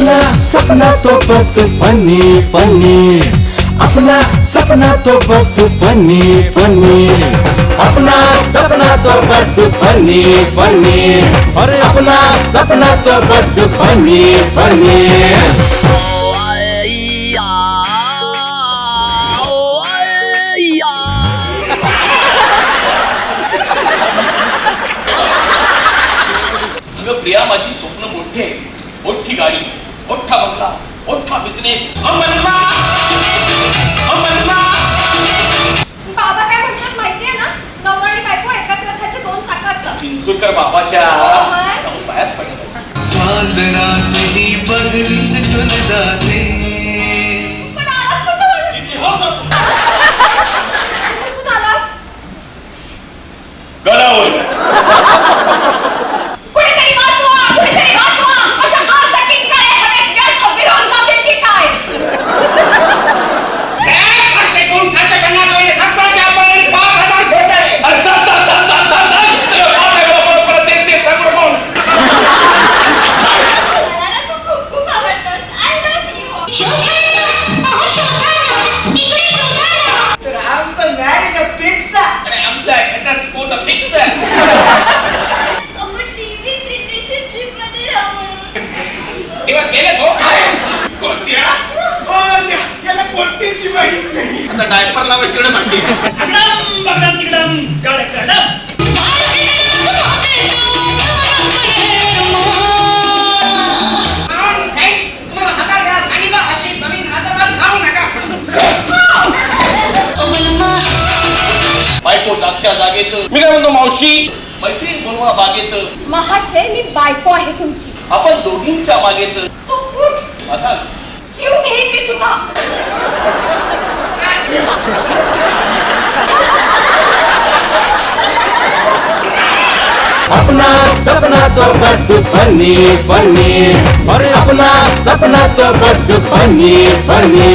अपना सपना तो बस funny funny, अपना सपना तो बस funny funny, अपना सपना तो बस फनी फनी, अरे अपना सपना तो बस फनी फनी। प्रिया माझी स्वप्न मोठी आहे, मोठी गाडी, मोठा बंगला, मोठा बिझनेस. बाबा काय म्हणतात माहितीये ना, नवरा आणि बायको एकाच रथाचे दोन चाकं असतात. चिंचोलकर बाबाच्या जाऊन पायाच पडतात. चांद रात ही बगली से चुन जाते. पण आलास कुठं? कुठं आलास? गडावर. कुणीतरी वाचवा, कुणीतरी वाचवा. अशा आर्थिक काळे हवेत व्यर्थ विरोध नसेल की काय? मला तू खूप खूप आवडतोस. I love you. तर आमचं मॅरेज फिक्स आहे. आणि आमचा घटस्फोट फिक्स आहे. आपण लिव्हिंग रिलेशनशिप मध्ये राहू. दिवस गेले तो काय कोणत्या याला कोणतीच माहित नाही. आता डायपर लावायची म्हणते. बायको जागच्या जागेत. मी काय म्हणतो मावशी, मैत्रीण बोलवा बागेत. महाशय मी बायको आहे तुमची. आपण दोघींच्या मागेत. तू उठ. असा जीव घेईन मी तुझा. अपना सपना तो बस फनी फनी, अरे अपना सपना तो बस फनी फनी।